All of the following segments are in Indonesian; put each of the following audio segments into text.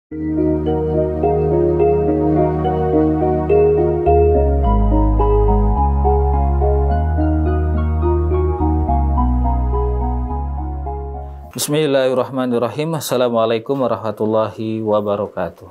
Bismillahirrahmanirrahim. Assalamualaikum warahmatullahi wabarakatuh.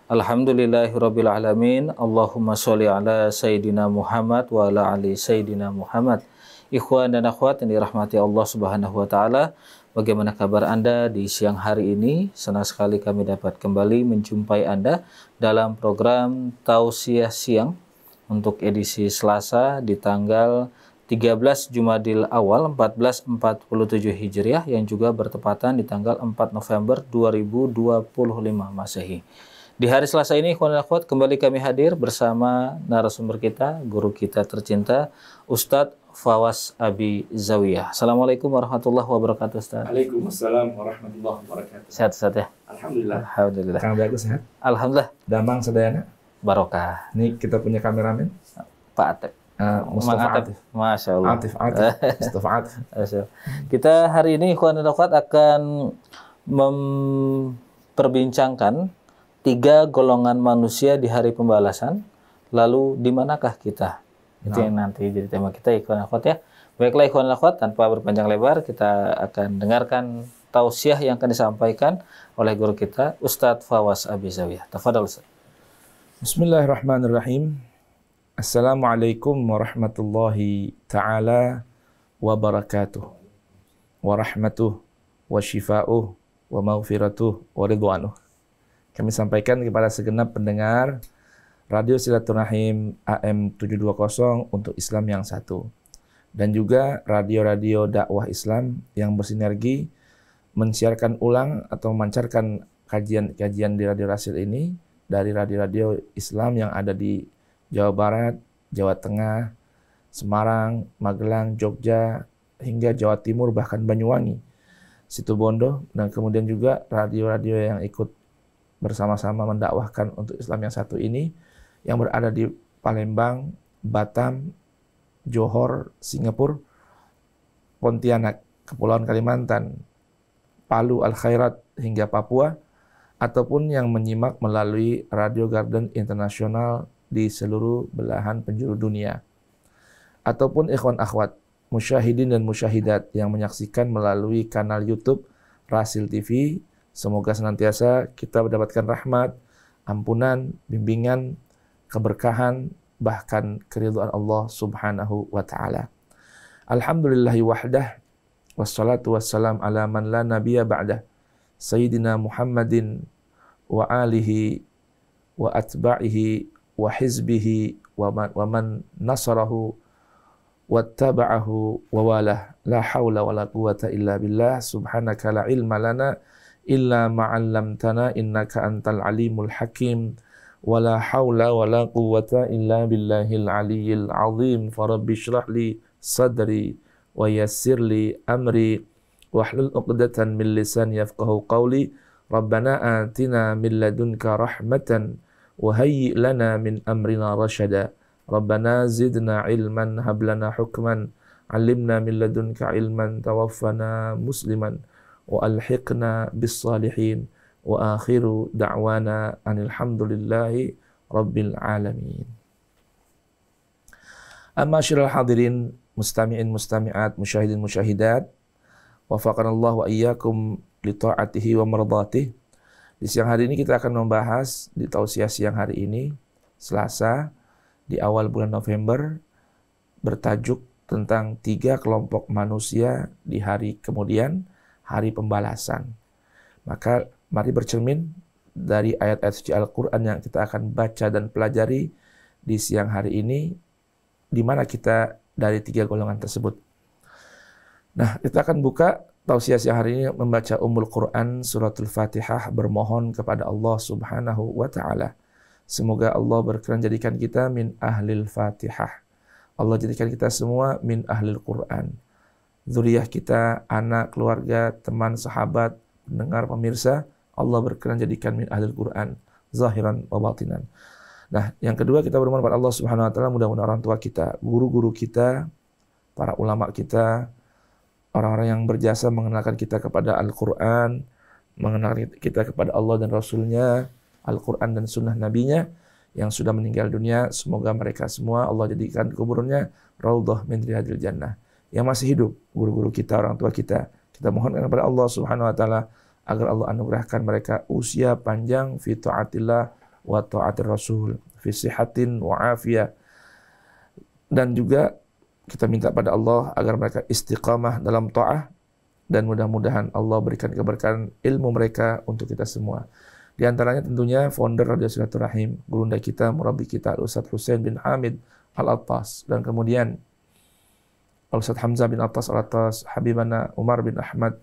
Alhamdulillahirabbil alamin. Allahumma sholli ala sayidina Muhammad wa ala ali sayidina Muhammad. Ikhwan dan akhwat yang dirahmati Allah Subhanahu wa taala, bagaimana kabar Anda di siang hari ini? Senang sekali kami dapat kembali menjumpai Anda dalam program Tausiah Siang untuk edisi Selasa di tanggal 13 Jumadil Awal 1447 Hijriah yang juga bertepatan di tanggal 4 November 2025 Masehi. Di hari Selasa ini, ikhwan dan akhwat, kembali kami hadir bersama narasumber kita, guru kita tercinta, Ustadz Fawaz Abi Zawiyah. Assalamualaikum warahmatullahi wabarakatuh, Ustadz. Waalaikumsalam warahmatullahi wabarakatuh. Sehat, Ustadz ya? Alhamdulillah. Alhamdulillah. Kang Bagus sehat? Alhamdulillah. Damang sedayana? Barokah. Ini kita punya kameramen? Pak Atep. Mustafa Atif. Masya Allah. Mustafa Atif. Kita hari ini, ikhwan dan akhwat, akan memperbincangkan 3 golongan manusia di hari pembalasan. Lalu di manakah kita? Itu yang nanti jadi tema kita, ikhwan dan akhwat ya. Baiklah ikhwan dan akhwat, tanpa berpanjang lebar, kita akan dengarkan tausiah yang akan disampaikan oleh guru kita, Ustadz Fawaz Abi Zawiyah. Tafadhal Ustadz. Bismillahirrahmanirrahim. Assalamualaikum warahmatullahi ta'ala wabarakatuh. Warahmatuh wa syifa'uh wa maghfiratuh wa ridwanuh. Kami sampaikan kepada segenap pendengar Radio Silaturahim AM 720 untuk Islam yang satu. Dan juga radio-radio dakwah Islam yang bersinergi mensiarkan ulang atau memancarkan kajian-kajian di Radio Rasil ini dari radio-radio Islam yang ada di Jawa Barat, Jawa Tengah, Semarang, Magelang, Jogja, hingga Jawa Timur, bahkan Banyuwangi, Situbondo, dan kemudian juga radio-radio yang ikut bersama-sama mendakwahkan untuk Islam yang satu ini, yang berada di Palembang, Batam, Johor, Singapura, Pontianak, Kepulauan Kalimantan, Palu, Al-Khairat, hingga Papua, ataupun yang menyimak melalui Radio Garden Internasional di seluruh belahan penjuru dunia, ataupun ikhwan akhwat, musyahidin dan musyahidat yang menyaksikan melalui kanal YouTube Rasil TV. Semoga senantiasa kita mendapatkan rahmat, ampunan, bimbingan, keberkahan, bahkan keridhaan Allah Subhanahu wa taala. Alhamdulillahi wahdah, wassalatu wassalam ala man la nabiyya ba'dah, Sayyidina Muhammadin wa alihi wa atba'ihi wa hizbihi wa man nasarahu wattaba'ahu wa walah. La hawla wa la quwata illa billah. Subhanaka la ilma lana illa ma'allamtana innaka antal alimul hakim. Wa la hawla wa la quwata illa billahil aliyyil azim. Farabbi shrah li sadri wa yassir li amri wahlul 'uqdatan min lisani yafqahu qawli. Rabbana atina min ladunka rahmatan wa hayyi lana min amrina rasyada. Rabbana zidna ilman hablana hukman 'allimna min ladunka ilman tawaffana musliman wa alhiqna bis salihin. Wa akhiru da'wana anil hamdulillahi rabbil alamin. Ma'asyiral hadirin, mustami'in mustami'at, musyahidin musyahidat, wafaqanallahu wa iyyakum li ta'atihi wa mardatihi. Di siang hari ini kita akan membahas di tausiah siang hari ini, Selasa, di awal bulan November, bertajuk tentang 3 kelompok manusia di hari kemudian, hari pembalasan. Maka mari bercermin dari ayat-ayat suci Al-Quran yang kita akan baca dan pelajari di siang hari ini, di mana kita dari 3 golongan tersebut. Nah, kita akan buka tausiah siang hari ini membaca Ummul Quran suratul Fatihah, bermohon kepada Allah Subhanahu wa taala. Semoga Allah berkenan jadikan kita min ahlil Fatihah. Allah jadikan kita semua min ahlil Quran. Zuriyah kita, anak, keluarga, teman, sahabat, pendengar, pemirsa, Allah berkenan jadikan min ahlil Quran, zahiran wa batinan. Nah, yang kedua kita bermohon kepada Allah Subhanahu wa taala, mudah-mudahan orang tua kita, guru-guru kita, para ulama kita, orang-orang yang berjasa mengenalkan kita kepada Al-Quran, mengenal kita kepada Allah dan Rasul-Nya, Al-Quran dan Sunnah Nabi-Nya yang sudah meninggal dunia. Semoga mereka semua Allah jadikan kuburannya raudhah min riyadil jannah. Yang masih hidup, guru-guru kita, orang tua kita, kita mohonkan kepada Allah Subhanahu wa taala agar Allah anugerahkan mereka usia panjang fi taatillah wa taatir Rasul, fi sihatin wa afiyah. Dan juga kita minta pada Allah agar mereka istiqamah dalam ta'ah, dan mudah-mudahan Allah berikan keberkahan ilmu mereka untuk kita semua. Di antaranya tentunya founder Radio Silaturahim, gurunda kita, murabi kita, Ustaz Husain bin Hamid Al-Attas, dan kemudian Ustaz Hamzah bin Attas Al-Attas, Habibana Umar bin Ahmad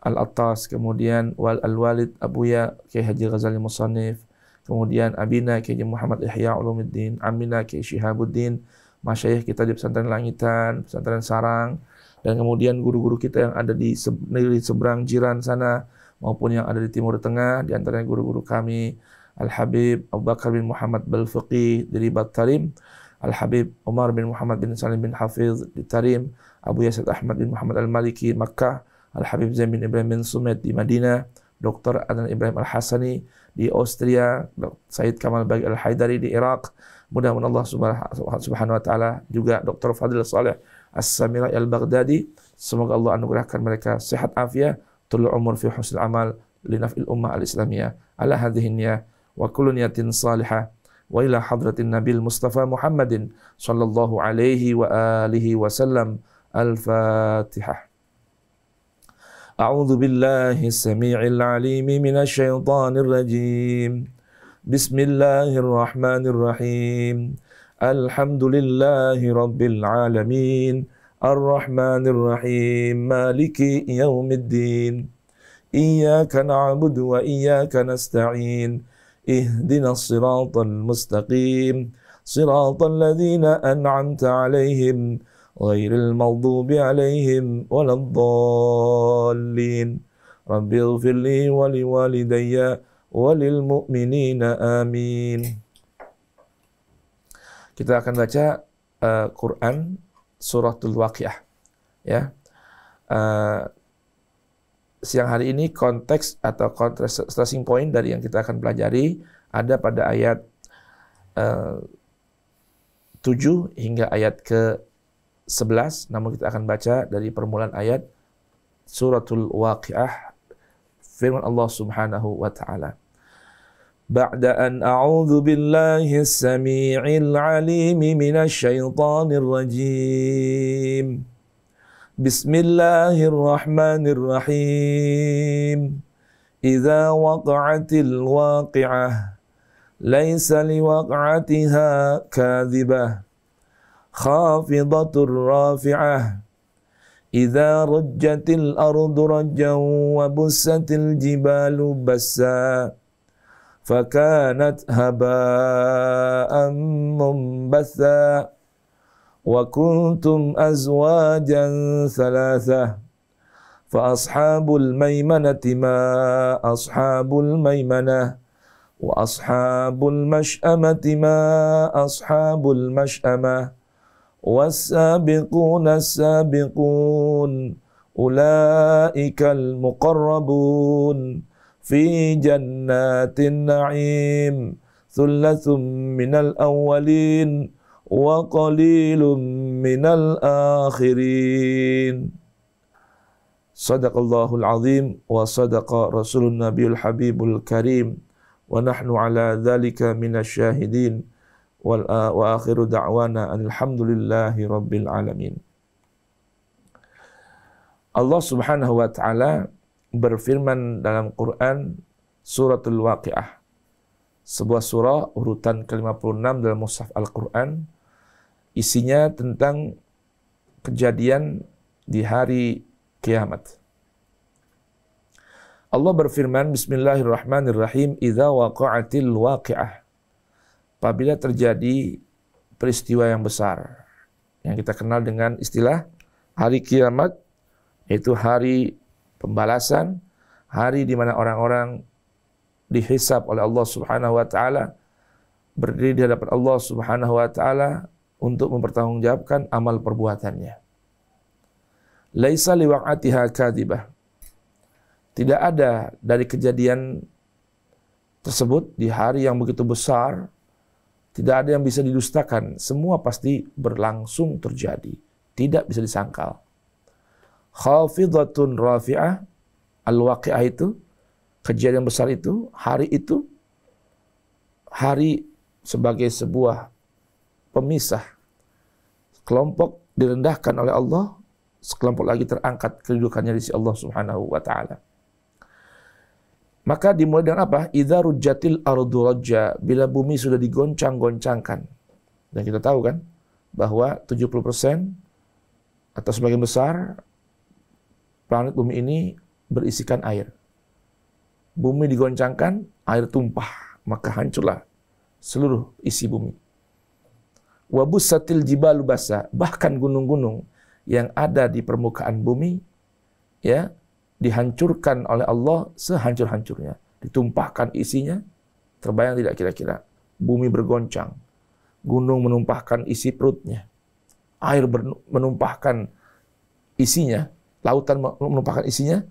Al-Attas, kemudian Al-Walid Abuya Kiai Haji Ghazali Musannif, kemudian Abina Kiai Muhammad Ihya Ulumuddin, Amina Kiai Syihabuddin, masyayikh kita di Pesantren Langitan, Pesantren Sarang, dan kemudian guru-guru kita yang ada di negeri seberang jiran sana maupun yang ada di Timur Tengah, di antaranya guru-guru kami Al-Habib Abu Bakar bin Muhammad Balfiqih di Ribat Tarim, Al-Habib Umar bin Muhammad bin Salim bin Hafiz di Tarim, Abu Yazid Ahmad bin Muhammad Al-Maliki Makkah, Al-Habib Zain bin Ibrahim bin Sumet di Madinah, Dr. Adnan Ibrahim Al-Hasani di Austria, Said Kamal Bagi Al-Haidari di Iraq. Mudah-mudahan Allah Subhanahu wa taala juga Dr. Fadil Saleh As-Samirai Al-Baghdadi, semoga Allah anugerahkan mereka sehat afiat, tulul umur fi husnil amal li naf'il ummah al-islamiyah. Ala hadhihi niyyah wa kullu niyatin salihah wa ila hadratin Nabil Mustafa Muhammadin sallallahu alaihi wa alihi wasallam. Al-Fatihah. A'udzu billahi as-sami'il 'alim minasy syaithanir rajim. Bismillahirrahmanirrahim. Alhamdulillahi rabbil alamin. Ar-Rahmanir-Rahim. Maliki yaumiddin. Iyyaka na'budu wa iyyaka nasta'in. Ihdinas siratal mustaqim. Siratal ladzina an'amta 'alaihim ghairil maghdubi 'alaihim waladdallin. Rabbighfirli wa liwalidayya walil mu'minina amin. Kita akan baca Quran Suratul Waqiah, ya. Siang hari ini konteks atau contrasting point dari yang kita akan pelajari ada pada ayat 7 hingga ayat ke-11. Namun kita akan baca dari permulaan ayat Suratul Waqiah, firman Allah Subhanahu wa taala. Ba'da an a'udzu billahi as-sami'il 'alim minasy syaithanir rajim. Bismillahirrahmanirrahim. Idza waqa'atil waqi'ah laisa liwaq'atiha kadhibah khafidatur rafi'ah. Idza rajjatil ardu rajjan wa bussatil jibalu bassa fakanat haba'an munbatha wa kuntum azwajan thalatha fa ashabul maimanati ma ashabul maimanah wa ashabul mash'amati ma ashabul mash'amah was-sabiquna as-sabiqun ulaikal muqarrabun fi jannatin na'im thullatsun minal awwalin wa qalilun minal akhirin. Sadaqallahul azim wa sadaqa rasulun nabiyul habibul karim wa nahnu ala dhalika minasy syahidin wa akhiru da'wana alhamdulillahi rabbil alamin. Allah Subhanahu wa taala berfirman dalam Quran Suratul Waqiah, sebuah surah urutan ke-56 dalam mushaf Al-Quran. Isinya tentang kejadian di hari kiamat. Allah berfirman, Bismillahirrahmanirrahim, idza waqa'atil waqi'ah. Apabila terjadi peristiwa yang besar yang kita kenal dengan istilah hari kiamat, yaitu hari pembalasan, hari di mana orang-orang dihisab oleh Allah Subhanahu wa taala, berdiri di hadapan Allah Subhanahu wa taala untuk mempertanggungjawabkan amal perbuatannya. Laisa liwaqatiha kadhibah. Tidak ada dari kejadian tersebut di hari yang begitu besar, tidak ada yang bisa didustakan. Semua pasti berlangsung terjadi. Tidak bisa disangkal. Khafidatun rafi'ah, al-waqi'ah itu, kejadian besar itu, hari sebagai sebuah pemisah. Kelompok direndahkan oleh Allah, sekelompok lagi terangkat kedudukannya di sisi Allah Subhanahu wa taala. Maka dimulai dengan apa? Idza rujjatil ardu rajja, bila bumi sudah digoncang-goncangkan. Dan kita tahu kan bahwa 70% atau sebagian besar planet bumi ini berisikan air. Bumi digoncangkan, air tumpah, maka hancurlah seluruh isi bumi. Wa bussatil jibalu bassa, bahkan gunung-gunung yang ada di permukaan bumi ya dihancurkan oleh Allah sehancur-hancurnya, ditumpahkan isinya. Terbayang tidak kira-kira? Bumi bergoncang, gunung menumpahkan isi perutnya, air menumpahkan isinya, lautan menumpahkan isinya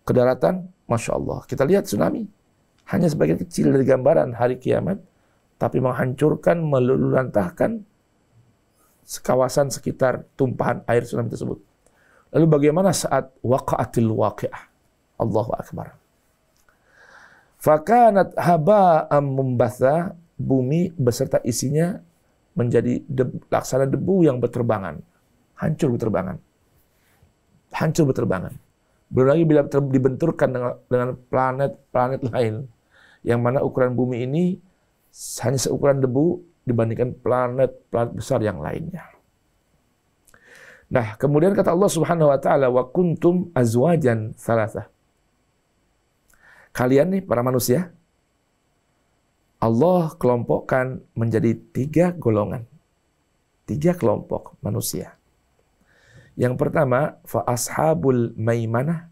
ke daratan. Masya Allah, kita lihat tsunami hanya sebagian kecil dari gambaran hari kiamat, tapi menghancurkan, meluluhlantahkan kawasan sekitar tumpahan air tsunami tersebut. Lalu bagaimana saat waqa'atil waqi'ah? Allahu Akbar. Fakanat haba'am mumbatha, bumi beserta isinya menjadi laksana debu yang berterbangan. Hancur berterbangan. Hancur berterbangan. Belum lagi bila dibenturkan dengan planet-planet lain, yang mana ukuran bumi ini hanya seukuran debu dibandingkan planet-planet besar yang lainnya. Nah, kemudian kata Allah Subhanahu wa taala, wa kuntum azwajan thalathah. Kalian nih para manusia, Allah kelompokkan menjadi 3 golongan. 3 kelompok manusia. Yang pertama, fa ashabul maimanah,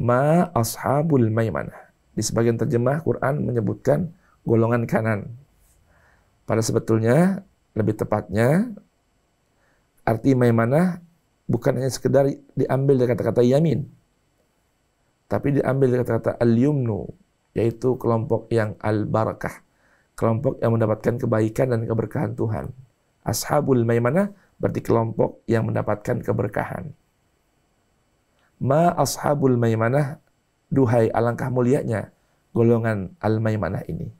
ma ashabul maimanah. Di sebagian terjemah Quran menyebutkan golongan kanan. Pada sebetulnya lebih tepatnya arti maimanah bukan hanya sekedar diambil dari kata-kata yamin, tapi diambil dari kata-kata al-yumnu, yaitu kelompok yang al-barakah, kelompok yang mendapatkan kebaikan dan keberkahan Tuhan. Ashabul maimanah berarti kelompok yang mendapatkan keberkahan. Ma ashabul maimanah, duhai alangkah mulianya golongan al-maimanah ini.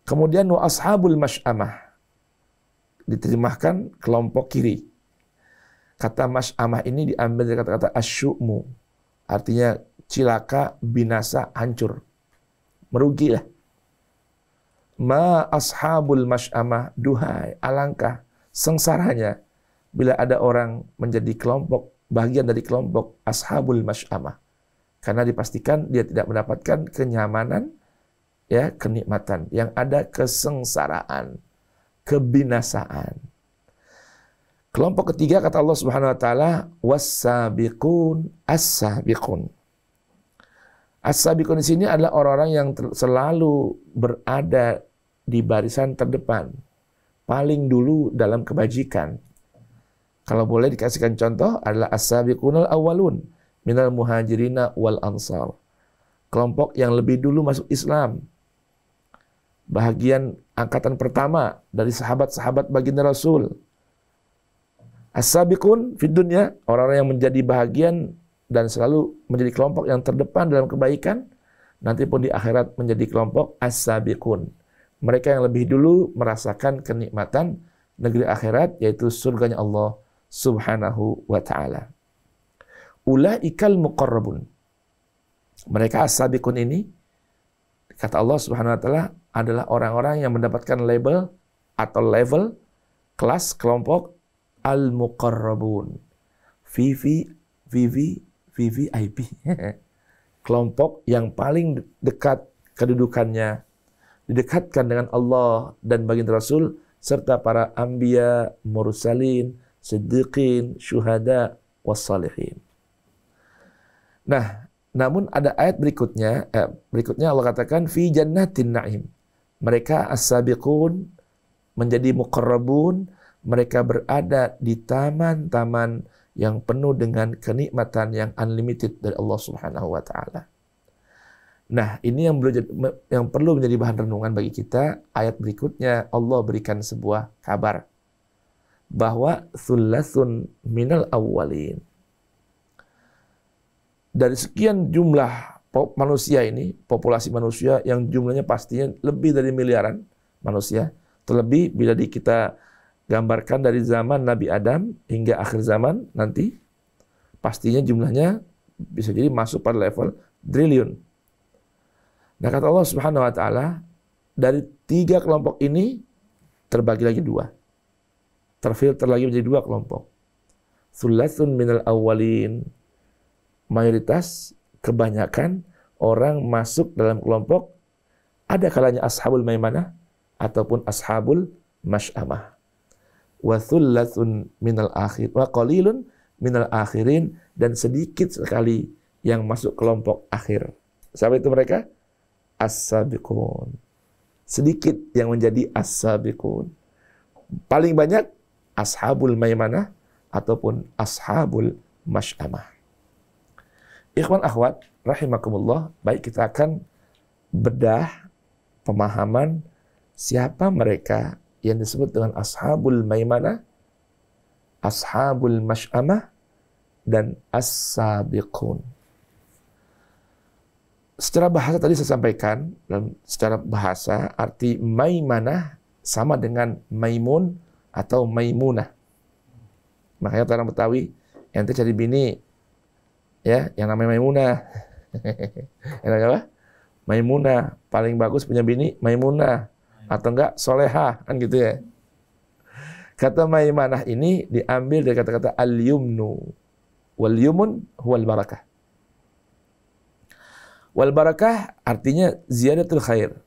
Kemudian wa ashabul masy'amah, diterjemahkan kelompok kiri. Kata masy'amah ini diambil dari kata-kata asyu'mu, artinya cilaka, binasa, hancur, merugilah. Ma ashabul masy'amah, duhai alangkah sengsaranya bila ada orang menjadi kelompok, bagian dari kelompok ashabul masy'amah, karena dipastikan dia tidak mendapatkan kenyamanan, ya, kenikmatan, yang ada kesengsaraan, kebinasaan. Kelompok ketiga kata Allah Subhanahu wa taala, was-sabiqun as-sabiqun. As-sabiqun di sini adalah orang-orang yang selalu berada di barisan terdepan, paling dulu dalam kebajikan. Kalau boleh dikasihkan contoh adalah as-sabiqunal awwalun minal muhajirina wal ansar. Kelompok yang lebih dulu masuk Islam. Bahagian angkatan pertama dari sahabat-sahabat baginda Rasul. As-sabiqun fid dunya, orang-orang yang menjadi bahagian dan selalu menjadi kelompok yang terdepan dalam kebaikan, nanti pun di akhirat menjadi kelompok as-sabiqun. Mereka yang lebih dulu merasakan kenikmatan negeri akhirat, yaitu surganya Allah Subhanahu wa ta'ala. Ulaikal muqarrabun. Mereka as-sabiqun ini, kata Allah Subhanahu wa ta'ala, adalah orang-orang yang mendapatkan label atau level, kelas, kelompok al-muqarrabun. VVIP. Kelompok yang paling dekat kedudukannya, didekatkan dengan Allah dan baginda Rasul, serta para anbiya, mursalin, siddiqin, syuhada, wassalihin. Nah, namun ada ayat berikutnya Allah katakan fi jannatin na'im. Mereka as-sabiqun menjadi muqarrabun, mereka berada di taman-taman yang penuh dengan kenikmatan yang unlimited dari Allah Subhanahu wa taala. Nah, ini yang perlu menjadi bahan renungan bagi kita. Ayat berikutnya Allah berikan sebuah kabar bahwa thullatsun minal awwalin. Dari sekian jumlah manusia ini, populasi manusia yang jumlahnya pastinya lebih dari miliaran manusia, terlebih bila kita gambarkan dari zaman Nabi Adam hingga akhir zaman nanti, pastinya jumlahnya bisa jadi masuk pada level triliun. Nah, kata Allah Subhanahu wa taala, dari 3 kelompok ini terbagi lagi 2. Terfilter lagi menjadi 2 kelompok. Thullatsun minal awwalin. Mayoritas, kebanyakan orang masuk dalam kelompok ada kalanya ashabul maimanah ataupun ashabul masy'amah. Wa thullatsun minal akhir wa qalilun minal akhirin, dan sedikit sekali yang masuk kelompok akhir. Siapa itu mereka? As-sabiqun. Sedikit yang menjadi as-sabiqun. Paling banyak ashabul maimanah ataupun ashabul masy'amah. Ikhwan akhwat rahimakumullah, baik kita akan bedah pemahaman siapa mereka yang disebut dengan ashabul maimanah, ashabul masy'amah, dan as-sabiqun. Secara bahasa tadi saya sampaikan, dalam secara bahasa arti maimanah sama dengan maimun atau maimunah. Makanya orang Betawi, ente cari bini ya yang namanya Maimunah. Yang namanya apa? Maimunah. Paling bagus punya bini Maimunah, atau enggak Solehah, kan gitu ya. Kata maimanah ini diambil dari kata-kata al-yumnu. Wal yumun huwal barakah. Wal barakah artinya ziyadatul khair.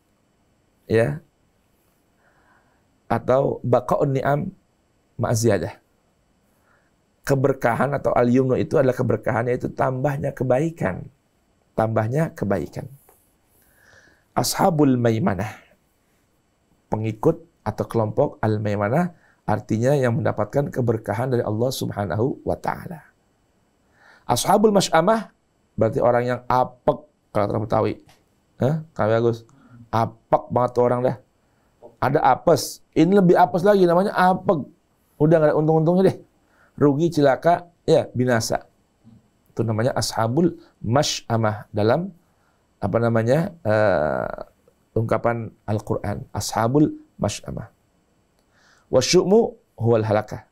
Ya. Atau baqa'un ni'am ma'ziyadah. Keberkahan atau al-yumnu itu adalah keberkahan, yaitu tambahnya kebaikan. Tambahnya kebaikan. Ashabul maimanah. Pengikut atau kelompok al-maimanah artinya yang mendapatkan keberkahan dari Allah Subhanahu wa taala. Ashabul masy'amah berarti orang yang apek, kalau orang Betawi. Kami bagus. Apek banget tuh orang dah. Ada apes. Ini lebih apes lagi, namanya apek. Udah nggak ada untung-untungnya deh. Rugi, cilaka, ya binasa. Itu namanya ashabul masy'amah dalam apa namanya ungkapan Al-Qur'an. Ashabul masy'amah. Wasyu'mu huwal halakah.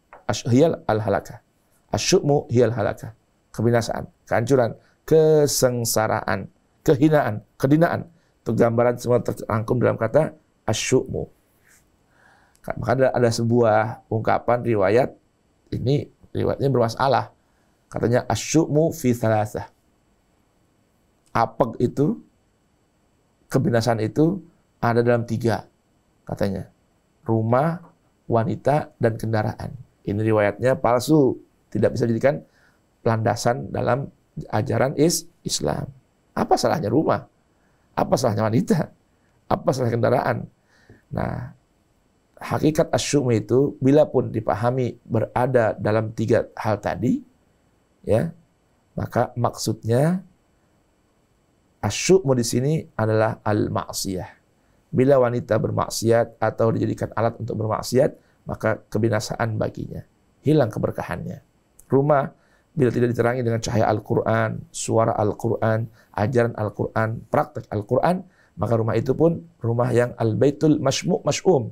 Hiyal al-halakah. Asyu'mu hiyal halakah. Kebinasaan, kehancuran, kesengsaraan, kehinaan, kedinaan. Itu gambaran semua terangkum dalam kata asyu'mu. Maka ada sebuah ungkapan riwayat, ini riwayatnya bermasalah. Katanya asyu'mu fi thalathah. Apeg itu, kebinasaan itu ada dalam 3 katanya. Rumah, wanita, dan kendaraan. Ini riwayatnya palsu, tidak bisa dijadikan landasan dalam ajaran Islam. Apa salahnya rumah? Apa salahnya wanita? Apa salahnya kendaraan? Nah, hakikat asyu'mu itu bila pun dipahami berada dalam 3 hal tadi, ya, maka maksudnya asyu'mu di sini adalah al-ma'siyah. Bila wanita bermaksiat atau dijadikan alat untuk bermaksiat, maka kebinasaan baginya, hilang keberkahannya. Rumah bila tidak diterangi dengan cahaya Al-Quran, suara Al-Quran, ajaran Al-Quran, praktek Al-Quran, maka rumah itu pun rumah yang al-baitul masy'um.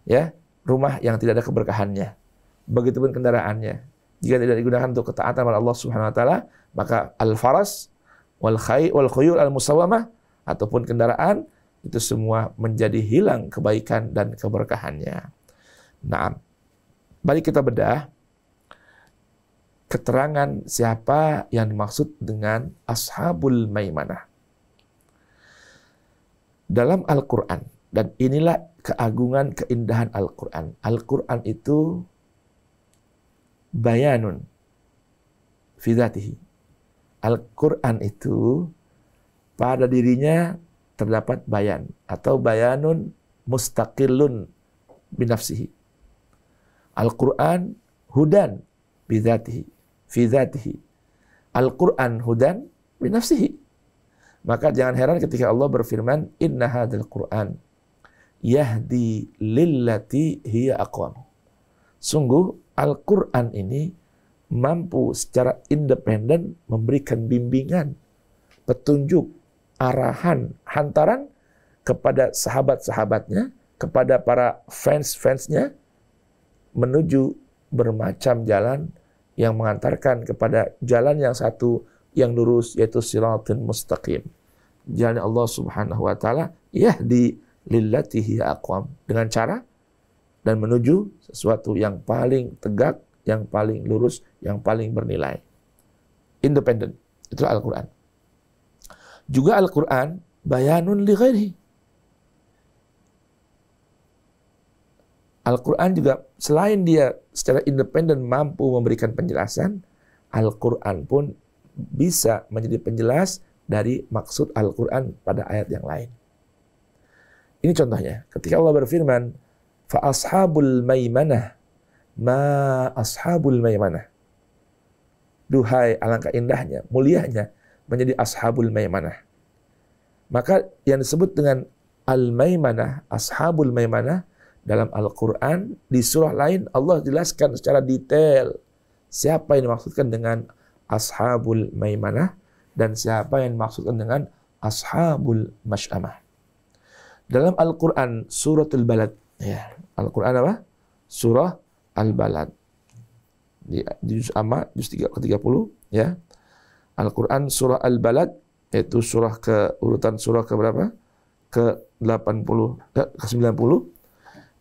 Ya, rumah yang tidak ada keberkahannya. Begitupun kendaraannya. Jika tidak digunakan untuk ketaatan kepada Allah Subhanahu wa taala, maka al-faras wal khuyul al-musawwamah ataupun kendaraan itu semua menjadi hilang kebaikan dan keberkahannya. Nah, mari kita bedah keterangan siapa yang dimaksud dengan ashabul maimanah. Dalam Al-Quran, dan inilah keagungan, keindahan Al-Quran. Al-Quran itu bayanun fi dzatihi. Al-Quran itu pada dirinya terdapat bayan atau bayanun mustaqillun binafsihi. Al-Quran hudan bi dzatihi. fi dzatihi. Al-Qur'an hudan bi nafsihi. Maka jangan heran ketika Allah berfirman, inna hadzal Qur'an yahdi lillati hiya aqwam. Sungguh Al-Qur'an ini mampu secara independen memberikan bimbingan, petunjuk, arahan, hantaran kepada sahabat-sahabatnya, kepada para fans-fansnya menuju bermacam jalan yang mengantarkan kepada jalan yang satu yang lurus, yaitu siratul mustaqim. Jalan Allah Subhanahu wa taala yahdi lillati hiya aqwam, dengan cara dan menuju sesuatu yang paling tegak, yang paling lurus, yang paling bernilai. Independen. Itu Al-Qur'an. Juga Al-Qur'an bayanun li ghairihi. Al-Quran juga selain dia secara independen mampu memberikan penjelasan, Al-Quran pun bisa menjadi penjelas dari maksud Al-Quran pada ayat yang lain. Ini contohnya, ketika Allah berfirman, fa ashabul maimanah, ma ashabul maimanah. Duhai, alangkah indahnya, mulianya menjadi ashabul maimanah. Maka yang disebut dengan al-maimanah, ashabul maimanah, dalam Al-Quran, di surah lain Allah jelaskan secara detail siapa yang dimaksudkan dengan ashabul maimanah dan siapa yang dimaksudkan dengan ashabul masy'amah. Dalam Al-Quran suratul balad, ya, Al-Quran apa? Surah Al-Balad. Di juz amma, juz 30, ya. Al-Quran surah Al-Balad, yaitu surah urutan surah ke berapa? Ke 80, ke 90.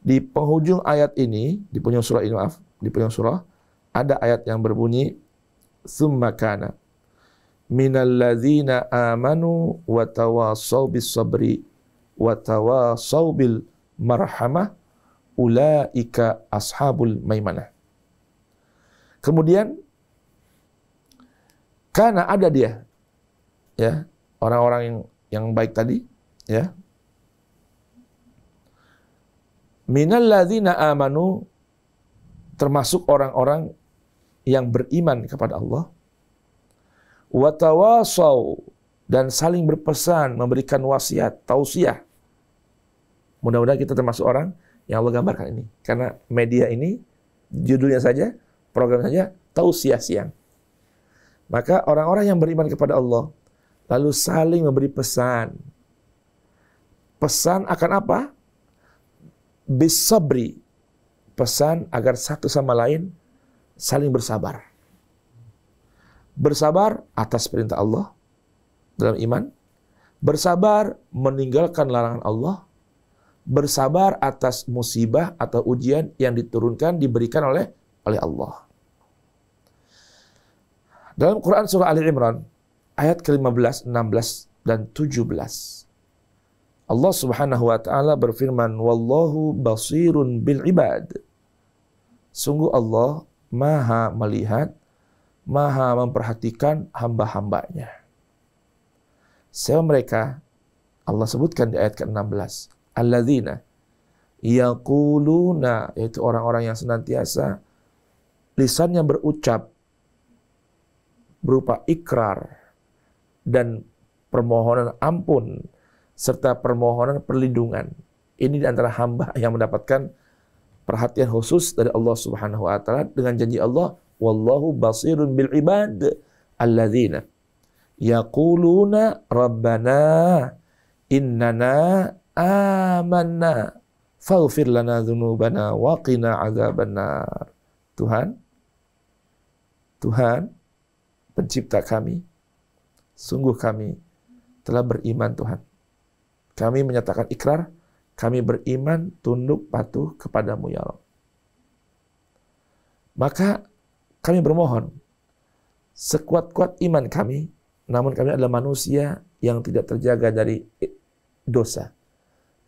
Di penghujung ayat ini, di penghujung surah ini, di penghujung surah, ada ayat yang berbunyi, Tsumma kana minal ladzina amanu wa tawasaw bis sabri wa tawasaw bil marhamah ulaika ashabul maimanah. Kemudian, karena ada dia, ya, orang-orang yang baik tadi, ya, minal ladzina amanu, termasuk orang-orang yang beriman kepada Allah, wa tawasaw, dan saling berpesan, memberikan wasiat, tausiah. Mudah-mudahan kita termasuk orang yang Allah gambarkan ini. Karena media ini, judulnya saja, program saja, tausiah siang. Maka orang-orang yang beriman kepada Allah, lalu saling memberi pesan. Pesan akan apa? Bisabri, pesan agar satu sama lain saling bersabar. Bersabar atas perintah Allah dalam iman, bersabar meninggalkan larangan Allah, bersabar atas musibah atau ujian yang diturunkan, diberikan oleh Allah. Dalam Quran surah Ali Imran ayat ke-15, 16 dan 17. Allah Subhanahu wa taala berfirman, wallahu basirun bil ibad. Sungguh Allah Maha melihat, Maha memperhatikan hamba-hambanya. Siapa mereka? Allah sebutkan di ayat ke-16. Alladzina yaquluna, yaitu orang-orang yang senantiasa lisannya berucap berupa ikrar dan permohonan ampun serta permohonan perlindungan. Ini di antara hamba yang mendapatkan perhatian khusus dari Allah Subhanahu wa taala dengan janji Allah, wallahu basirun bil ibad alladzina yaquluna rabbana innana amanna faghfir lana dzunubana wa qina adzabannar. Tuhan pencipta kami, sungguh kami telah beriman Tuhan. Kami menyatakan ikrar, kami beriman, tunduk, patuh kepadamu ya Rabb. Maka kami bermohon, sekuat-kuat iman kami, namun kami adalah manusia yang tidak terjaga dari dosa.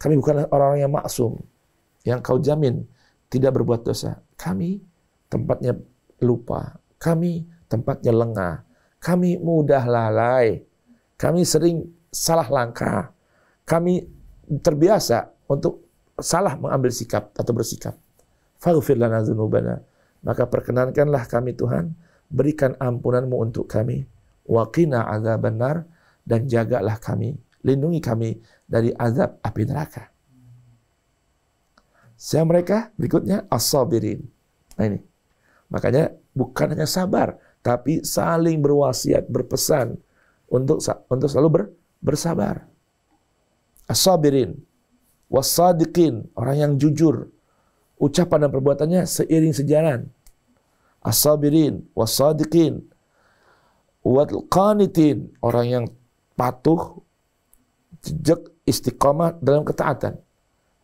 Kami bukanlah orang-orang yang maksum, yang kau jamin tidak berbuat dosa. Kami tempatnya lupa, kami tempatnya lengah, kami mudah lalai, kami sering salah langkah, kami terbiasa untuk salah mengambil sikap atau bersikap. Faghfir lana dzunubana, maka perkenankanlah kami Tuhan berikan ampunanmu untuk kami, wa qina adzabannar, dan jagalah kami, lindungi kami dari azab api neraka. Siapa mereka? Berikutnya as-sabirin. Nah ini. Makanya bukan hanya sabar, tapi saling berwasiat, berpesan untuk selalu bersabar. As-sabirin was-sadiqin, orang yang jujur, ucapan dan perbuatannya seiring sejalan. As-sabirin was-sadiqin wal-qanitin, orang yang patuh, jejak, istiqamah dalam ketaatan.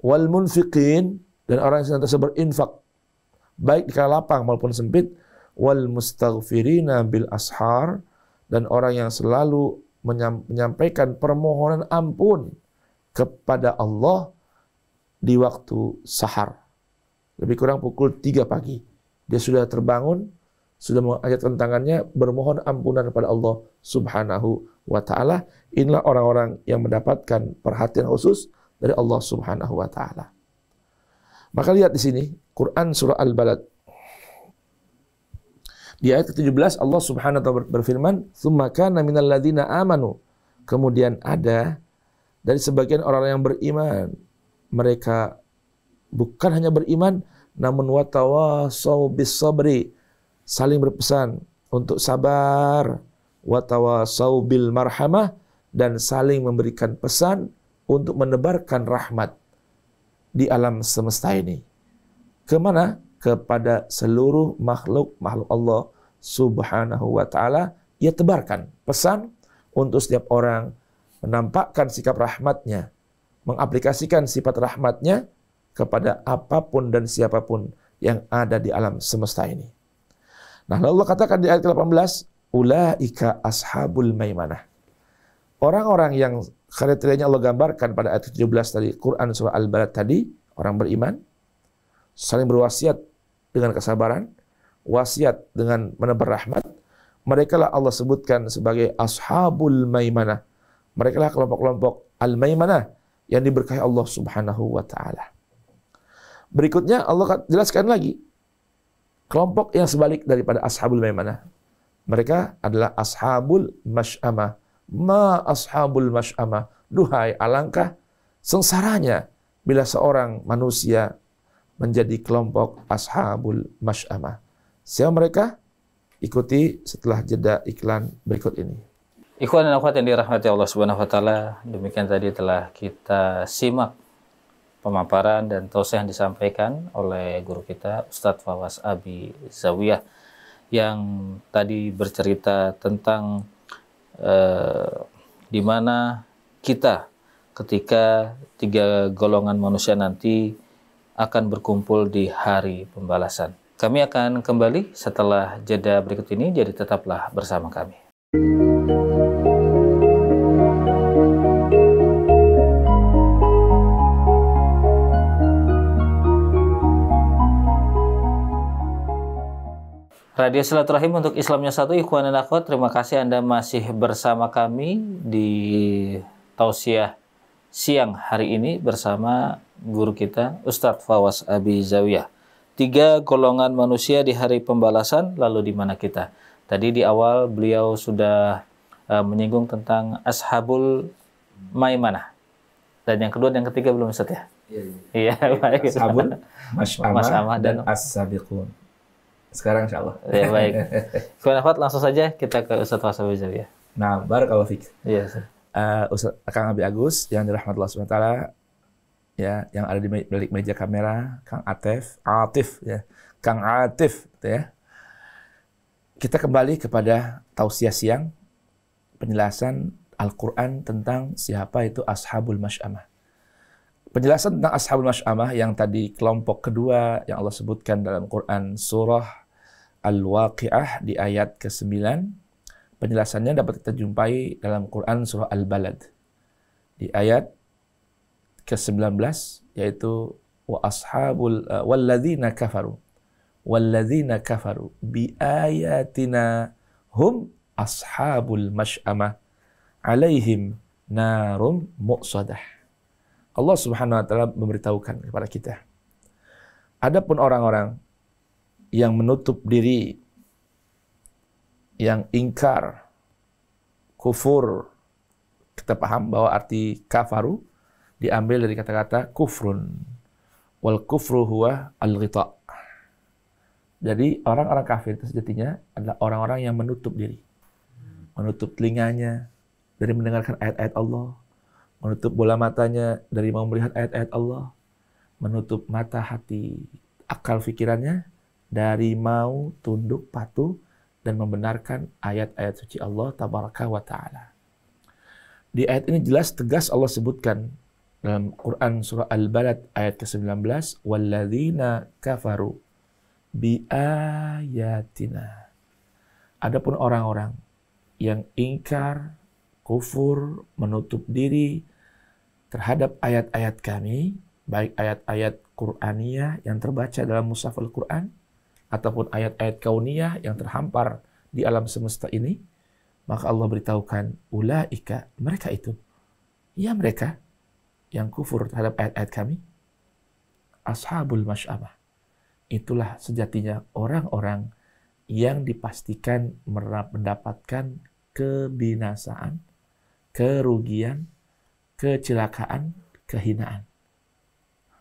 Wal-munfiqin, dan orang yang senantiasa berinfak, baik di kala lapang maupun sempit. Wal-mustaghfirina bil ashar, dan orang yang selalu menyampaikan permohonan ampun kepada Allah di waktu sahar. Lebih kurang pukul 3 pagi. Dia sudah terbangun, sudah mengangkatkan tangannya, bermohon ampunan kepada Allah Subhanahu wa ta'ala. Inilah orang-orang yang mendapatkan perhatian khusus dari Allah Subhanahu wa ta'ala. Maka lihat di sini, Quran surah Al-Balad. Di ayat ke-17 Allah Subhanahu wa ta'ala berfirman, "Tsumma kana minal ladzina amanu." Kemudian ada dari sebagian orang yang beriman. Mereka bukan hanya beriman, namun watawasau bis sabri, saling berpesan untuk sabar, watawasau bil marhamah, dan saling memberikan pesan untuk menebarkan rahmat di alam semesta ini. Kemana? Kepada seluruh makhluk Allah Subhanahu wa ta'ala. Ia tebarkan pesan untuk setiap orang menampakkan sikap rahmatnya, mengaplikasikan sifat rahmatnya kepada apapun dan siapapun yang ada di alam semesta ini. Nah, Allah katakan di ayat ke-18, ulaika ashabul maimanah. Orang-orang yang kriterianya Allah gambarkan pada ayat 17 dari Quran surah Al-Balad tadi, orang beriman, saling berwasiat dengan kesabaran, wasiat dengan menebar rahmat, mereka lah Allah sebutkan sebagai ashabul maimanah. Mereka lah kelompok-kelompok al-maimanah yang diberkahi Allah Subhanahu wa ta'ala. Berikutnya Allah jelaskan lagi kelompok yang sebalik daripada ashabul maimanah. Mereka adalah ashabul masy'amah. Ma ashabul masy'amah. Duhai, alangkah sengsaranya bila seorang manusia menjadi kelompok ashabul masy'amah. Siapa mereka? Ikuti setelah jeda iklan berikut ini. Ikhwan dan akhwat yang dirahmati Allah Subhanahu wa taala, demikian tadi telah kita simak pemaparan dan tausiah yang disampaikan oleh guru kita Ustadz Fawaz Abi Zawiyah yang tadi bercerita tentang di mana kita ketika 3 golongan manusia nanti akan berkumpul di hari pembalasan. Kami akan kembali setelah jeda berikut ini, jadi tetaplah bersama kami. Radio Silaturahim untuk Islamnya Satu, ikhwan dan akhwat, terima kasih Anda masih bersama kami di tausiah siang hari ini bersama guru kita Ustadz Fawaz Abi Zawiyah. 3 golongan manusia di hari pembalasan, lalu di mana kita? Tadi di awal beliau sudah menyinggung tentang ashabul maimanah. Dan yang kedua dan yang ketiga belum Ustadz ya? Iya, baik. Ashabul masy'amah dan as-sabiqun. Sekarang insyaallah. Ya, baik. Kemudian langsung saja kita ke Ustadz Fawaz Abi Zawiyah. Nah, barakallahu fiik. Iya, Ustaz. Kang Abi Agus yang dirahmati Allah Subhanahu wa taala, ya, yang ada di balik meja kamera, Kang Atif ya. Kang Atif gitu ya. Kita kembali kepada tausiah siang, penjelasan Al-Qur'an tentang siapa itu ashabul masy'amah. Penjelasan tentang ashabul masy'amah yang tadi kelompok kedua yang Allah sebutkan dalam Quran surah Al-Waqi'ah di ayat ke-9. Penjelasannya dapat kita jumpai dalam Quran surah Al-Balad di ayat ke-19, yaitu wa ashabul walladzina kafaru bi ayatina hum ashabul masy'amah alaihim narum muqsadah. Allah Subhanahu wa taala memberitahukan kepada kita, adapun orang-orang yang menutup diri yang ingkar, kufur. Kita paham bahwa arti kafaru diambil dari kata-kata kufrun. Wal kufru huwa al-ghita'. Jadi orang-orang kafir itu sejatinya adalah orang-orang yang menutup diri. Menutup telinganya dari mendengarkan ayat-ayat Allah. Menutup bola matanya dari mau melihat ayat-ayat Allah. Menutup mata hati, akal fikirannya dari mau tunduk patuh dan membenarkan ayat-ayat suci Allah tabaraka wa ta'ala. Di ayat ini jelas tegas Allah sebutkan dalam Quran surah Al-Balad ayat ke-19, walladzina kafaru bi ayatina. Adapun orang-orang yang ingkar, kufur, menutup diri terhadap ayat-ayat kami, baik ayat-ayat Qur'aniyah yang terbaca dalam mushaf Al-Quran ataupun ayat-ayat kauniyah yang terhampar di alam semesta ini, maka Allah beritahukan ulaika, mereka itu, ya mereka yang kufur terhadap ayat-ayat kami, ashabul masy'amah. Itulah sejatinya orang-orang yang dipastikan mendapatkan kebinasaan, kerugian, kecelakaan, kehinaan.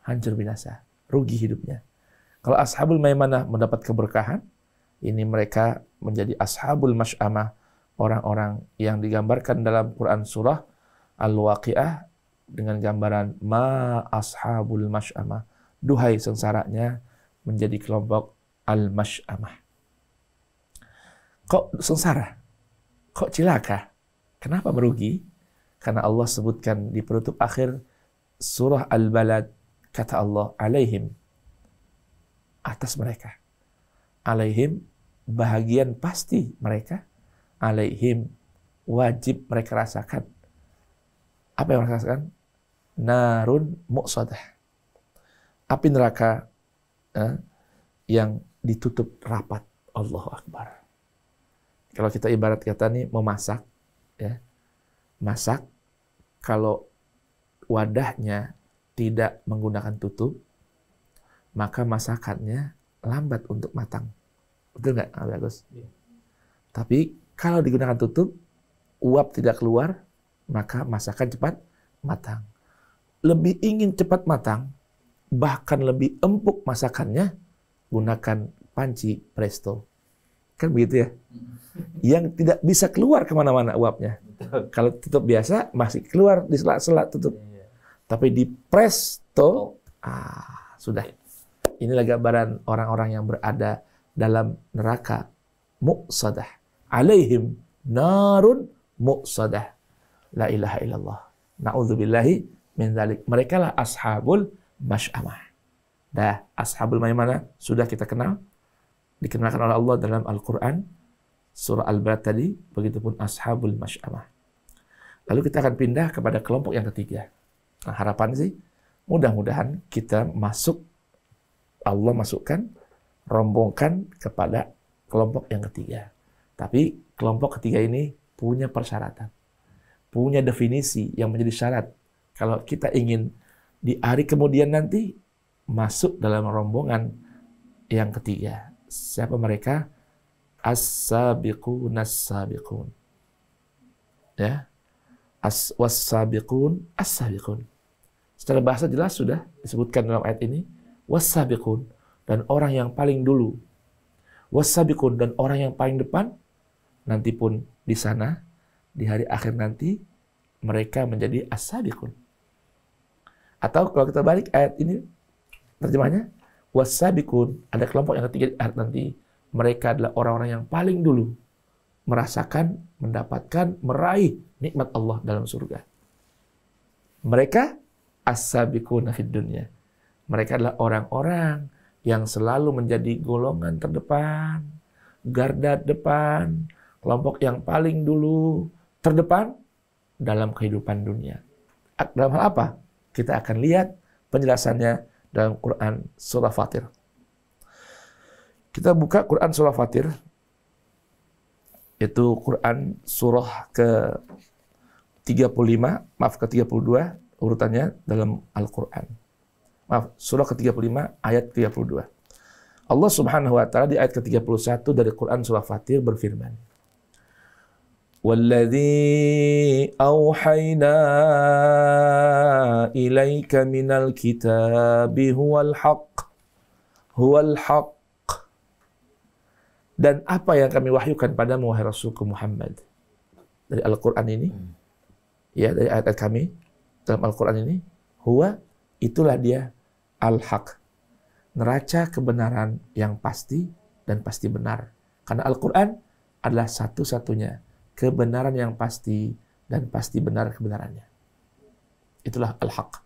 Hancur binasa, rugi hidupnya. Kalau ashabul maimanah mendapat keberkahan, ini mereka menjadi ashabul masy'amah, orang-orang yang digambarkan dalam Quran surah Al-Waqi'ah dengan gambaran ma ashabul masy'amah. Duhai sengsaranya menjadi kelompok al-masy'amah. Kok sengsara? Kok cilaka? Kenapa merugi? Karena Allah sebutkan di penutup akhir surah Al-Balad, kata Allah, alaihim, atas mereka. Alaihim, bahagian pasti mereka. Alaihim, wajib mereka rasakan. Apa yang mereka rasakan? Narun muqsadah. Api neraka yang ditutup rapat. Allahu Akbar. Kalau kita ibarat kata nih, memasak, ya, masak, kalau wadahnya tidak menggunakan tutup, maka masakannya lambat untuk matang. Betul nggak, Agus? Ya. Tapi kalau digunakan tutup, uap tidak keluar, maka masakan cepat matang. Lebih ingin cepat matang, bahkan lebih empuk masakannya, gunakan panci presto. Kan begitu ya? Yang tidak bisa keluar kemana-mana uapnya. Kalau tutup biasa, masih keluar di sela-sela tutup. Tapi di presto, sudah. Inilah gambaran orang-orang yang berada dalam neraka muqsadah. Alaihim narun muqsadah. La ilaha illallah. Na'udzubillahi min dzalik. Mereka lah ashabul masy'amah. Dah, ashabul maimanah sudah kita kenal. Dikenalkan oleh Allah dalam Al-Quran, surah Al-Balad tadi, begitupun ashabul masy'amah. Lalu kita akan pindah kepada kelompok yang ketiga. Nah, harapan sih, mudah-mudahan kita masuk, Allah masukkan, rombongkan kepada kelompok yang ketiga. Tapi kelompok ketiga ini punya persyaratan, punya definisi yang menjadi syarat. Kalau kita ingin di hari kemudian nanti masuk dalam rombongan yang ketiga. Siapa mereka? As-sabiqun as-sabiqun. Ya. Was-sabiqun as-sabiqun. Secara bahasa jelas sudah disebutkan dalam ayat ini. Was-sabiqun, dan orang yang paling dulu. Was-sabiqun, dan orang yang paling depan. Nanti pun di sana, di hari akhir nanti, mereka menjadi as-sabiqun. Atau kalau kita balik ayat ini, terjemahnya, was-sabiqun, ada kelompok yang ketiga nanti, mereka adalah orang-orang yang paling dulu merasakan, mendapatkan, meraih nikmat Allah dalam surga. Mereka as-sabiquna fid dunya. Mereka adalah orang-orang yang selalu menjadi golongan terdepan, garda depan, kelompok yang paling dulu terdepan dalam kehidupan dunia. Dalam hal apa? Kita akan lihat penjelasannya dalam Quran surah Fatir. Kita buka Quran surah Fatir, yaitu Quran surah ke-35, maaf ke-32 urutannya dalam Al-Quran. Maaf, surah ke-35 ayat 32. Allah Subhanahu wa taala di ayat ke-31 dari Quran surah Fatir berfirman, Walladzi auhayna ilaika minal kitabi huwal haqq. Dan apa yang kami wahyukan padamu wahai Rasulku Muhammad dari Al-Qur'an ini, ya, dari ayat-ayat kami dalam Al-Qur'an ini, huwa, itulah dia al-haq, neraca kebenaran yang pasti dan pasti benar. Karena Al-Qur'an adalah satu-satunya kebenaran yang pasti dan pasti benar kebenarannya. Itulah al-haq.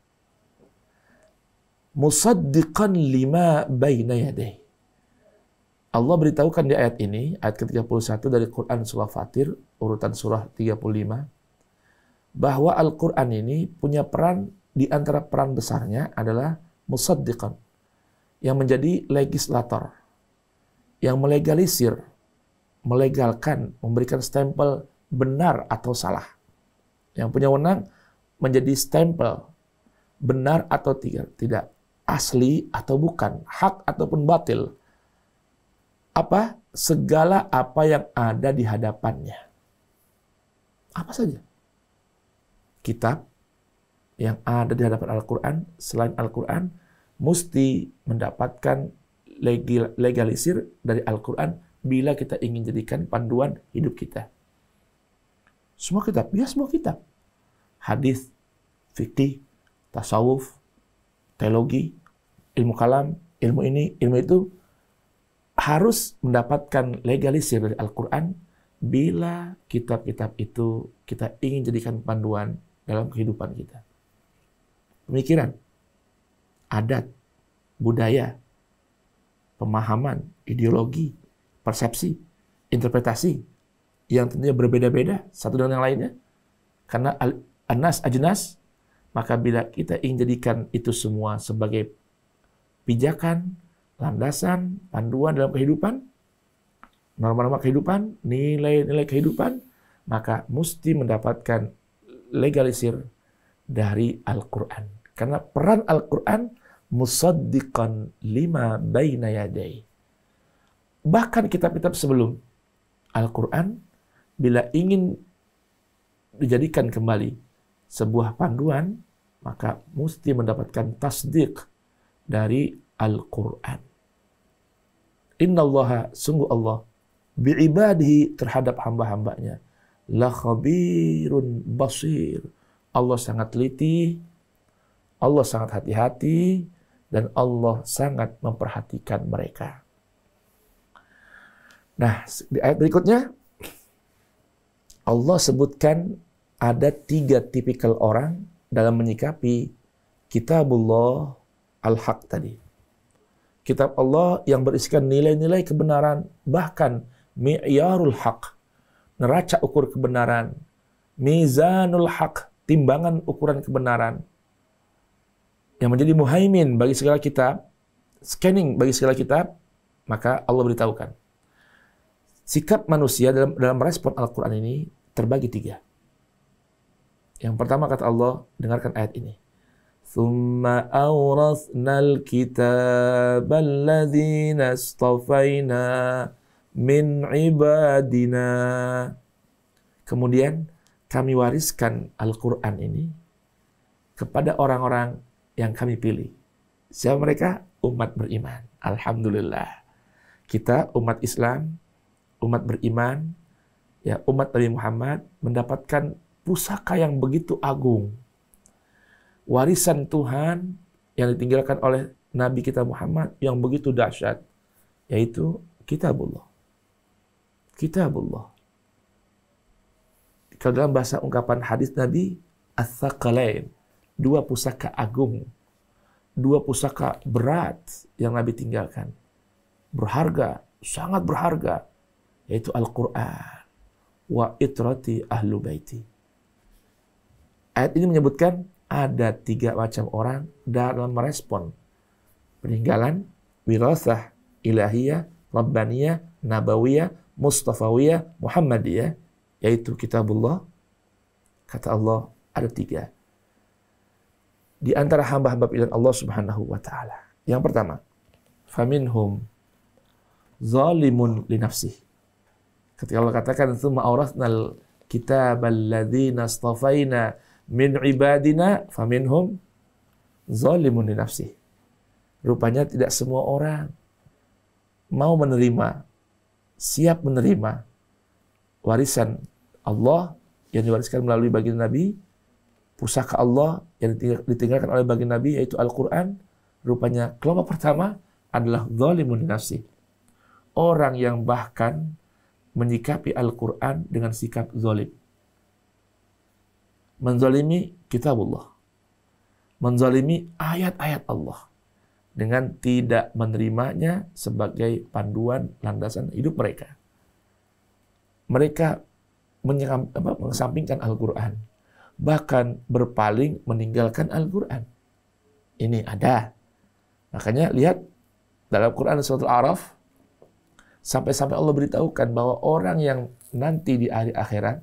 Musaddiqan lima baina yadayhi. Allah beritahukan di ayat ini, ayat ke-31 dari Quran Surah Fatir, urutan surah 35, bahwa Al-Quran ini punya peran, di antara peran besarnya adalah musaddiqan, yang menjadi legislator, yang melegalisir, melegalkan, memberikan stempel benar atau salah. Yang punya wewenang menjadi stempel benar atau tidak, asli atau bukan, hak ataupun batil. Apa? Segala apa yang ada di hadapannya. Apa saja. Kitab yang ada di hadapan Al-Quran, selain Al-Quran, mesti mendapatkan legalisir dari Al-Quran bila kita ingin jadikan panduan hidup kita. Semua kitab, ya semua kitab. Hadis, fikih, tasawuf, teologi, ilmu kalam, ilmu ini, ilmu itu, harus mendapatkan legalisir dari Al-Quran bila kitab-kitab itu kita ingin jadikan panduan dalam kehidupan kita. Pemikiran, adat, budaya, pemahaman, ideologi, persepsi, interpretasi yang tentunya berbeda-beda satu dengan yang lainnya. Karena anas ajnas, maka bila kita ingin jadikan itu semua sebagai pijakan, landasan, panduan dalam kehidupan, norma-norma kehidupan, nilai-nilai kehidupan, maka mesti mendapatkan legalisir dari Al-Quran. Karena peran Al-Quran musaddiqan lima baina yadayhi. Bahkan kitab-kitab sebelum Al-Quran, bila ingin dijadikan kembali sebuah panduan, maka mesti mendapatkan tasdiq dari Al-Quran. Innallaha, sungguh Allah, bi'ibadihi, terhadap hamba-hambanya, la khabirun basir. Allah sangat teliti, Allah sangat hati-hati, dan Allah sangat memperhatikan mereka. Nah, di ayat berikutnya, Allah sebutkan ada 3 tipikal orang dalam menyikapi kitabullah al-haq tadi. Kitab Allah yang berisikan nilai-nilai kebenaran, bahkan mi'yarul haq, neraca ukur kebenaran, mizanul haq, timbangan ukuran kebenaran, yang menjadi muhaimin bagi segala kitab, scanning bagi segala kitab, maka Allah beritahukan. Sikap manusia dalam merespon Al-Quran ini terbagi 3. Yang pertama kata Allah, dengarkan ayat ini. ثُمَّ أَوْرَثْنَا الْكِتَابَ الَّذِينَ اصْطَفَيْنَا مِنْ عِبَادِنَا. Kemudian kami wariskan Al-Quran ini kepada orang-orang yang kami pilih. Siapa mereka? Umat beriman. Alhamdulillah. Kita umat Islam, umat beriman, ya umat Nabi Muhammad mendapatkan pusaka yang begitu agung. Warisan Tuhan yang ditinggalkan oleh Nabi kita Muhammad yang begitu dahsyat, yaitu kitabullah. Kitabullah. Kalau dalam bahasa ungkapan hadis Nabi, ats-tsaqalain, 2 pusaka agung, 2 pusaka berat yang Nabi tinggalkan. Berharga, sangat berharga, yaitu Al-Quran wa itrati ahlu baiti. Ayat ini menyebutkan ada 3 macam orang dalam merespon peninggalan wirasah ilahiyah, rabbaniyah, nabawiyah, mustafawiyah, muhammadiyah, yaitu kitabullah. Kata Allah, ada 3 di antara hamba-hamba pilihan Allah Subhanahu wa taala. Yang pertama, faminhum zalimun li nafsihi. Ketika Allah katakan tsumma awrathnal kitabal ladzina astafaina min ibadina faminhum zalimun li nafsihi. Rupanya tidak semua orang mau menerima, siap menerima warisan Allah yang diwariskan melalui baginda Nabi, pusaka Allah yang ditinggalkan oleh baginda Nabi, yaitu Al-Quran. Rupanya kelompok pertama adalah zalimun li nafsihi. Orang yang bahkan menyikapi Al-Quran dengan sikap zalim. Menzalimi kitabullah. Menzalimi ayat-ayat Allah. Dengan tidak menerimanya sebagai panduan landasan hidup mereka. Mereka mengesampingkan Al-Quran. Bahkan berpaling meninggalkan Al-Quran. Ini ada. Makanya lihat dalam Quran surat Al-A'raf, sampai-sampai Allah beritahukan bahwa orang yang nanti di hari akhirat,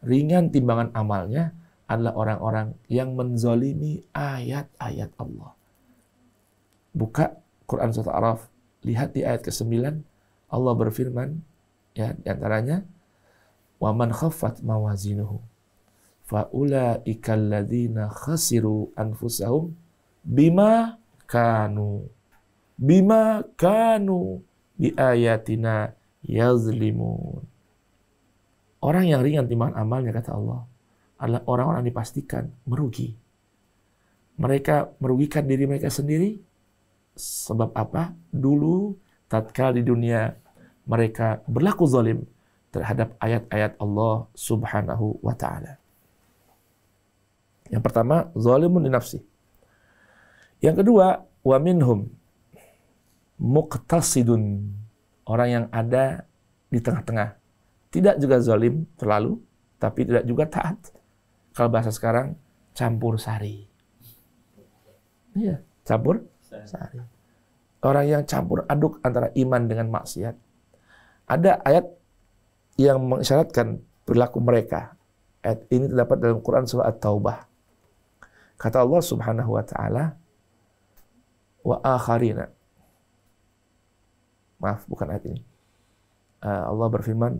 ringan timbangan amalnya adalah orang-orang yang menzalimi ayat-ayat Allah. Buka Quran surat Al-A'raf, lihat di ayat ke-9, Allah berfirman, ya, di antaranya, wa man khaffat mawazinuhu fa ulaika alladzina khasiru anfusahum bima kanu bi ayatina yazlimun. Orang yang ringan timbangan amalnya, kata Allah, adalah orang-orang yang dipastikan merugi. Mereka merugikan diri mereka sendiri. Sebab apa? Dulu tatkala di dunia mereka berlaku zalim terhadap ayat-ayat Allah Subhanahu wa ta'ala. Yang pertama, zalimun li nafsi. Yang kedua, wa minhum muqtasidun, orang yang ada di tengah-tengah. Tidak juga zalim terlalu, tapi tidak juga taat. Kalau bahasa sekarang, campur sari. Iya, campur sari. Orang yang campur aduk antara iman dengan maksiat. Ada ayat yang mengisyaratkan perilaku mereka. Ayat ini terdapat dalam Quran surah At-Taubah. Kata Allah Subhanahu wa ta'ala, wa akharina. Maaf, bukan ayat ini. Allah berfirman,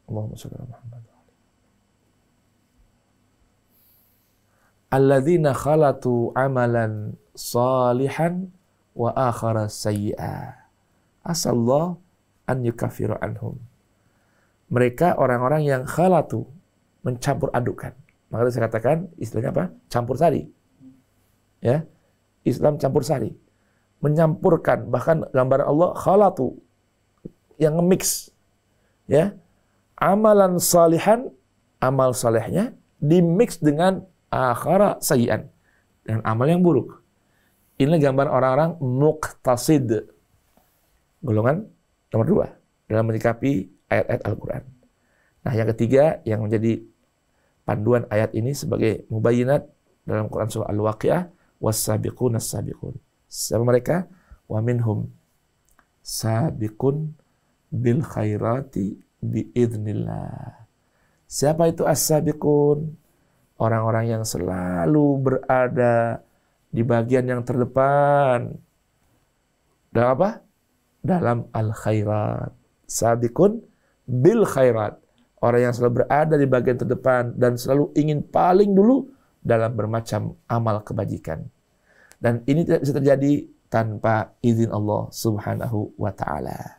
Allahumma shalli ala Muhammad. Alladzina khalatu amalan salihan wa akhara sayyi'a. Asallahu an yukaffiru anhum. Mereka orang-orang yang khalatu, mencampur adukkan. Makanya saya katakan istilahnya apa? Campur sari. Ya. Islam campur sari. Menyampurkan, bahkan gambaran Allah khalatu, yang nge-mix. Ya. Amalan salihan, amal salehnya di-mix dengan akhara sayyi'an, dengan amal yang buruk. Inilah gambaran orang-orang muqtasid. Golongan nomor 2 dalam menyikapi ayat-ayat Al-Quran. Nah, yang ketiga yang menjadi panduan ayat ini sebagai mubayyinat dalam Quran surah Al-Waqi'ah, was-sabiqun as-sabiqun. Siapa mereka? Wa minhum sabiqun bil khairati biidznillah. Siapa itu as-sabiqun? Orang-orang yang selalu berada di bagian yang terdepan. Dalam apa? Dalam al-khairat. Sabiqun bil khairat. Orang yang selalu berada di bagian terdepan dan selalu ingin paling dulu dalam bermacam amal kebajikan. Dan ini tidak bisa terjadi tanpa izin Allah Subhanahu wa ta'ala.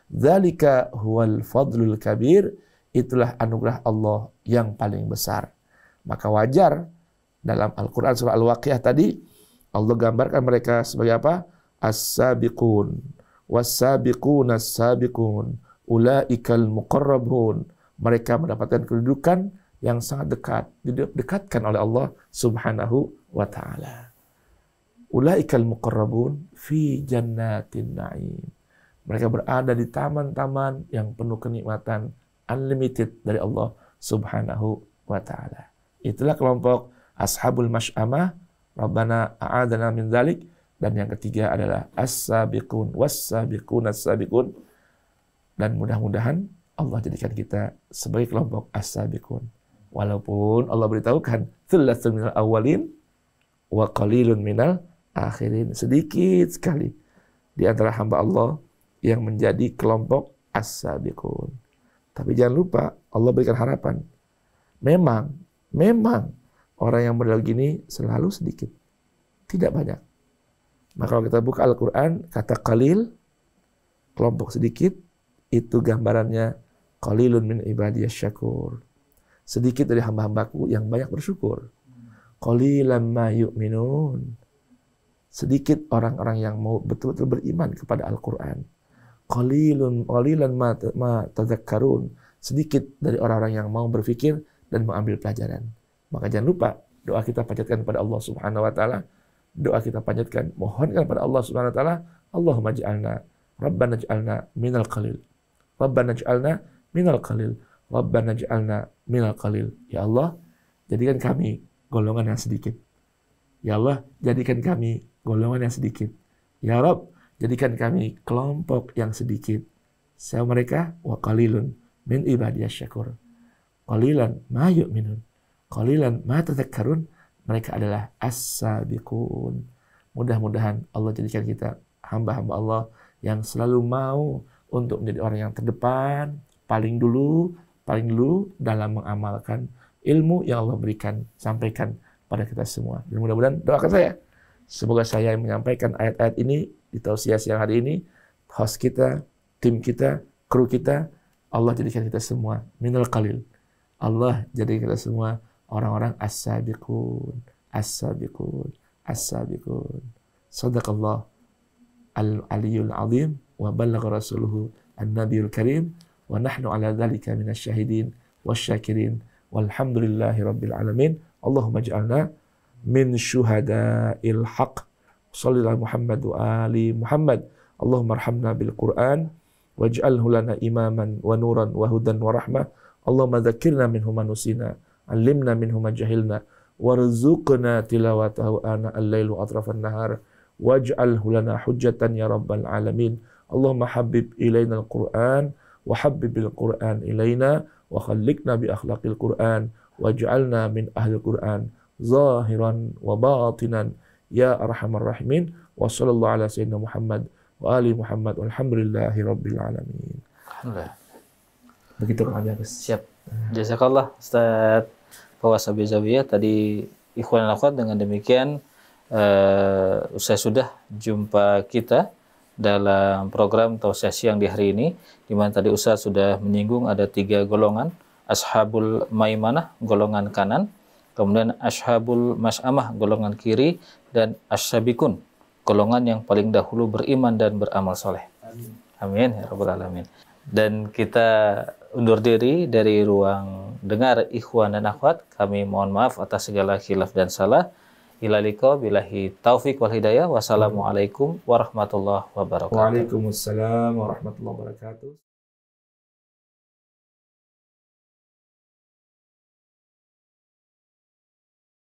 Dzalika huwal fadlul kabir. Itulah anugerah Allah yang paling besar. Maka wajar dalam Al-Quran surah Al-Waqi'ah tadi Allah gambarkan mereka sebagai apa? As-sabiqun was-sabiqun as-sabiqun ulaikal muqarrabun. Mereka mendapatkan kedudukan yang sangat dekat, didekatkan oleh Allah Subhanahu wa ta'ala. Ulaikal muqarrabun fi jannatin na'im. Mereka berada di taman-taman yang penuh kenikmatan, unlimited dari Allah Subhanahu wa ta'ala. Itulah kelompok ashabul masy'amah, Rabbana a'adana min dzalik. Dan yang ketiga adalah as-sabiqun was-sabiqun as-sabiqun. Dan mudah-mudahan Allah jadikan kita sebagai kelompok as-sabiqun. Walaupun Allah beritahukan thullatsun minal awwalin wa qalilun minal akhirin. Sedikit sekali di antara hamba Allah yang menjadi kelompok as-sabiqun. Tapi jangan lupa Allah berikan harapan. Memang orang yang model gini selalu sedikit, tidak banyak. Maka kalau kita buka Al-Quran, kata qalil, kelompok sedikit, itu gambarannya qalilun min ibadiyas syakur. Sedikit dari hamba-hambaku yang banyak bersyukur. Qalilan ma yu'minun. Sedikit orang-orang yang mau betul-betul beriman kepada Al-Quran. Qalilan ma tadzakkarun. Sedikit dari orang-orang yang mau berpikir dan mengambil pelajaran. Maka jangan lupa doa kita panjatkan kepada Allah Subhanahu wa taala. Doa kita panjatkan, mohonkan kepada Allah Subhanahu wa taala, Allahumma ij'alna Rabbana ij'alna minal qalil. Rabbana ij'alna minal qalil. Rabbana ij'alna minal qalil. Ya Allah, jadikan kami golongan yang sedikit. Ya Allah, jadikan kami golongan yang sedikit. Ya Rabb, jadikan kami kelompok yang sedikit. Saya mereka wa qalilun min ibadiyas syakur. Qalilan ma yu'minun. Qalilan ma tadzakkarun. Mereka adalah as-sabiqun. Mudah-mudahan Allah jadikan kita hamba-hamba Allah yang selalu mau untuk menjadi orang yang terdepan, paling dulu dalam mengamalkan ilmu yang Allah berikan, sampaikan pada kita semua. Dan mudah-mudahan doakan saya, semoga saya yang menyampaikan ayat-ayat ini di tausiah siang hari ini, host kita, tim kita, kru kita, Allah jadikan kita semua minal qalil. Allah jadikan kita semua orang-orang as-sabiqun, as-sabiqun, as-sabiqun. Sadaqallah al-aliyul azim wa ballagha rasuluhu an-nabiyul karim wa nahnu ala dhalika minasy syahidin wasyakirin walhamdulillahi rabbil alamin. Allahumma ij'alna min syuhada'il haqq. Shallallahu Muhammad wa ali Muhammad. Allahumma arhamna bil Qur'an waj'alhu lana imaman wa nuran wa hudan wa rahmah. Allahumma dzakkirna minhu ma nusina, 'allimna minhu ma jahilna, warzuqna tilawatahu ana al-lail wa atrafan nahar, waj'alhu lana hujjatan ya rabbal alamin. Allahumma habib ilaina al-Qur'an wa habbibil Qur'an ilaina wa khalliqna bi akhlaqil Qur'an waj'alna min ahli Qur'an zahiran wa batinan ya arhamar rahimin. Wa sallallahu ala sayyidina Muhammad wa ali Muhammad walhamdulillahi rabbil alamin. Alhamdulillah. Begitu Kang Agus. Siap. Jazakallah Ustaz Fawaz Zabiyah. Tadi ikhwan dan akhwat, dengan demikian usai sudah jumpa kita dalam program tausiah siang di hari ini, di mana tadi Ustaz sudah menyinggung ada 3 golongan: ashabul maimanah golongan kanan, kemudian ashabul mas'amah golongan kiri, dan asyabikun golongan yang paling dahulu beriman dan beramal soleh. Amin ya rabbal alamin. Dan kita undur diri dari ruang dengar ikhwan dan akhwat. Kami mohon maaf atas segala khilaf dan salah. Ila liqa billahi taufik wal hidayah. Wassalamualaikum warahmatullahi wabarakatuh. Waalaikumsalam warahmatullahi wabarakatuh.